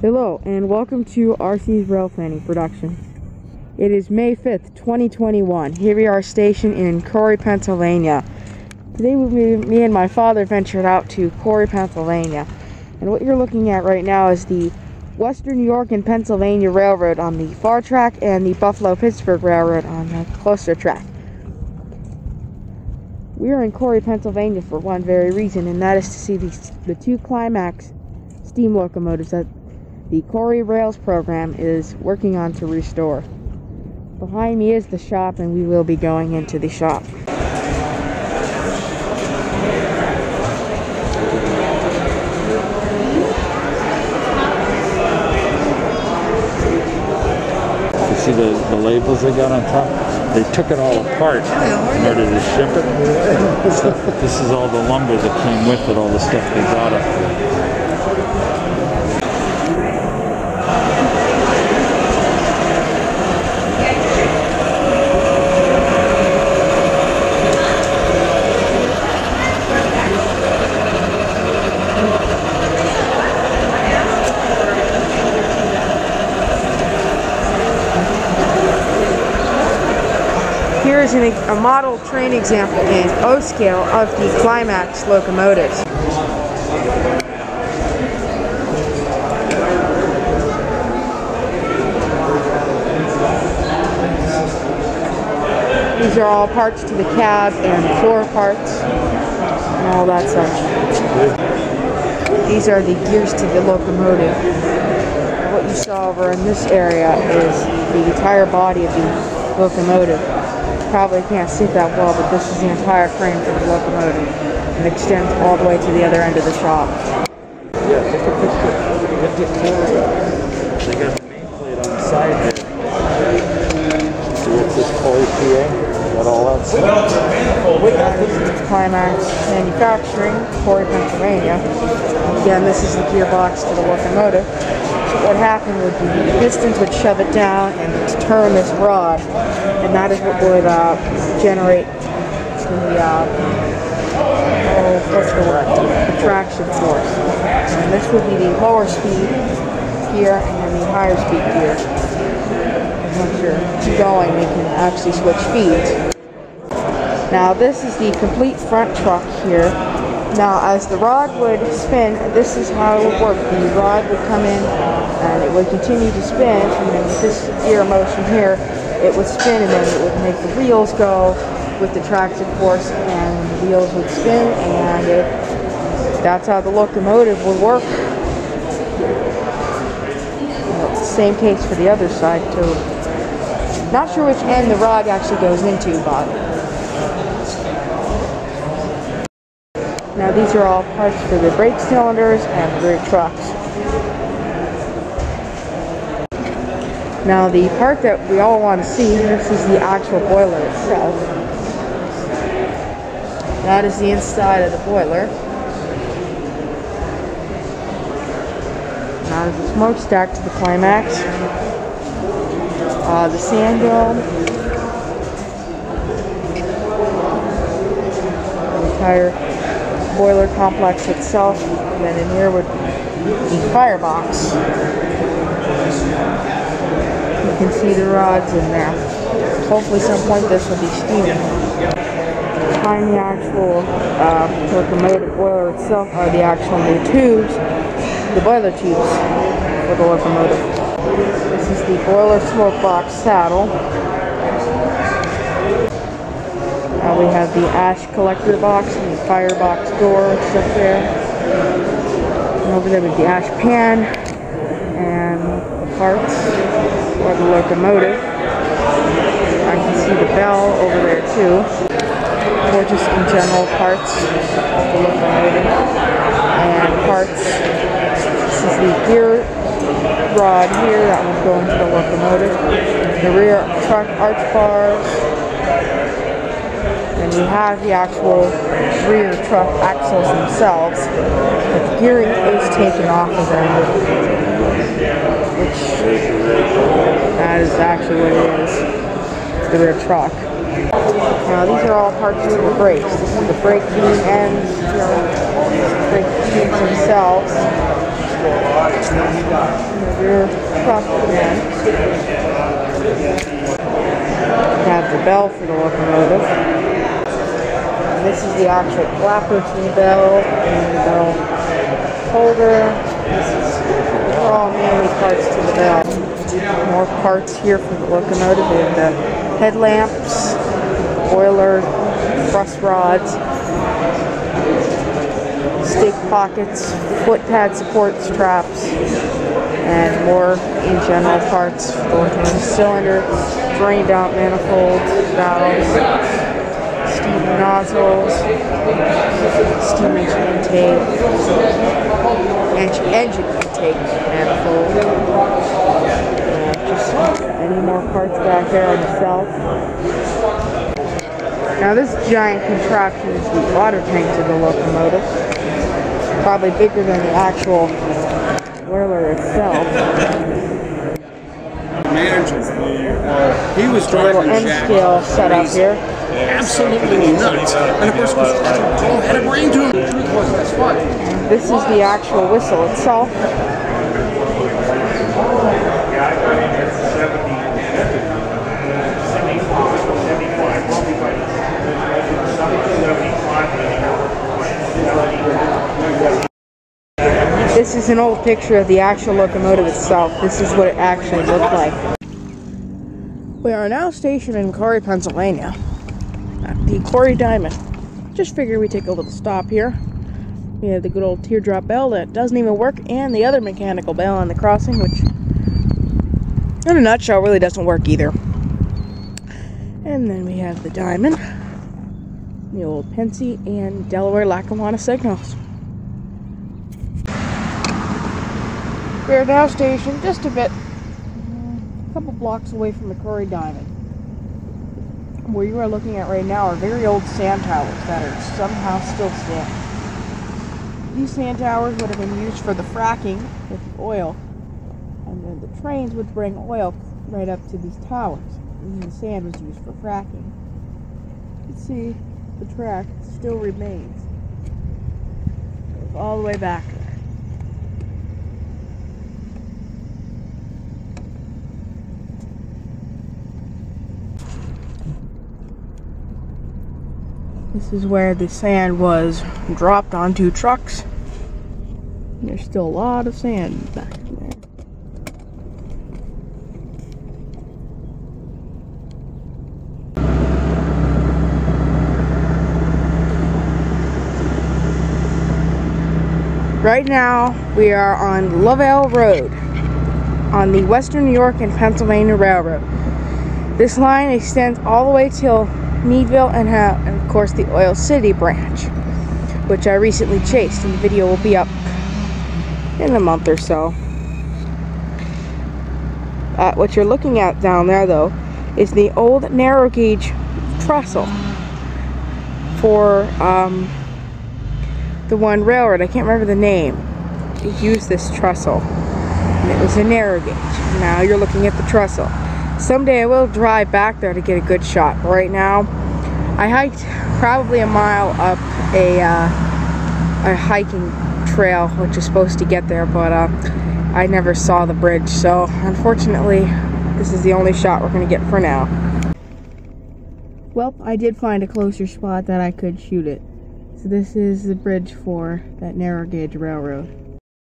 Hello and welcome to RC's Rail Planning Productions. It is May 5th, 2021. Here we are stationed in Corry, Pennsylvania. Today me and my father ventured out to Corry, Pennsylvania. And what you're looking at right now is the Western New York and Pennsylvania Railroad on the far track and the Buffalo-Pittsburgh Railroad on the closer track. We are in Corry, Pennsylvania for one very reason, and that is to see the two Climax steam locomotives that the CORRY RAILS program is working on to restore. Behind me is the shop, and we will be going into the shop. You see the labels they got on top? They took it all apart in order to ship it. So this is all the lumber that came with it, all the stuff they got up there. Here is a model train example in O scale of the Climax locomotives. These are all parts to the cab and floor parts and all that such. These are the gears to the locomotive. What you saw over in this area is the entire body of the locomotive. Probably can't see it that well, but this is the entire frame for the locomotive. It extends all the way to the other end of the shop. Yeah, take a picture. Get the camera. They got the nameplate on the side there. See where it says Corry, PA? Got all that stuff. This is Climax Manufacturing, Corry, Pennsylvania. Again, this is the gearbox to the locomotive. So what happened would be the pistons would shove it down and turn this rod, and that is what would generate the traction force. And this would be the lower speed gear and then the higher speed gear. Once you're going, they can actually switch speeds. Now this is the complete front truck here. Now as the rod would spin, this is how it would work. The rod would come in and it would continue to spin, and then with this gear motion here, it would spin, and then it would make the wheels go with the traction force, and the wheels would spin, and that's how the locomotive would work. It's the same case for the other side too. Not sure which end the rod actually goes into, but now these are all parts for the brake cylinders and the rear trucks. Now the part that we all want to see, this is the actual boiler itself. That is the inside of the boiler. Now there's a smokestack to the Climax. The sand dome. The entire boiler complex itself. And then in here would be the firebox. You can see the rods in there. Hopefully some point this will be steaming. Behind the actual locomotive boiler itself are the actual new tubes, the boiler tubes for the locomotive. This is the boiler smoke box saddle. Now we have the ash collector box and the firebox door, which is up there. And over there with the ash pan and the parts for the locomotive. I can see the bell over there too. Or just in general parts of the locomotive and parts. This is the gear rod here that will go into the locomotive. The rear truck arch bars. And you have the actual rear truck axles themselves. But the gearing is taken off of them, which that is actually what it is. It's the rear truck. Now these are all parts of the brakes. This is the brake beam ends, brake beams themselves. Rear crosses again. We have the bell for the locomotive. And this is the actual flapper to the bell and the bell holder. These are all mainly parts to the bell. More parts here for the locomotive. We have the headlamps, boiler, truss rods, stake pockets, foot pad support straps, and more in general parts for the locomotive. Cylinder, drained out manifold, valves, steam nozzles, steam engine intake manifold, and just any more parts back there on the shelf. Now this giant contraption is the water tank to the locomotive. Probably bigger than the actual boiler itself. He was driving end scale setup here. absolutely nuts. And of course, Paul had a brain tumor. The truth was, that's fun. This is the actual whistle itself. This is an old picture of the actual locomotive itself. This is what it actually looked like. We are now stationed in Corry, Pennsylvania, at the Corry Diamond. Just figured we'd take a little stop here. We have the good old teardrop bell that doesn't even work, and the other mechanical bell on the crossing, which, in a nutshell, really doesn't work either. And then we have the Diamond, the old Pensy, and Delaware Lackawanna signals. We are now stationed just a couple blocks away from the Corry Diamond. Where you are looking at right now are very old sand towers that are somehow still standing. These sand towers would have been used for the fracking with the oil, and then the trains would bring oil right up to these towers, and the sand was used for fracking. You can see the track still remains. It goes all the way back there. This is where the sand was dropped onto trucks. And there's still a lot of sand back in there. Right now, we are on Lovell Road on the Western New York and Pennsylvania Railroad. This line extends all the way till Meadville and of course the Oil City branch, which I recently chased, and the video will be up in a month or so. What you're looking at down there though is the old narrow gauge trestle for the one railroad. I can't remember the name. It used this trestle, and it was a narrow gauge. Now you're looking at the trestle. Someday I will drive back there to get a good shot. But right now, I hiked probably a mile up a hiking trail, which is supposed to get there, but I never saw the bridge. So unfortunately, this is the only shot we're going to get for now. Well, I did find a closer spot that I could shoot it. So this is the bridge for that narrow gauge railroad.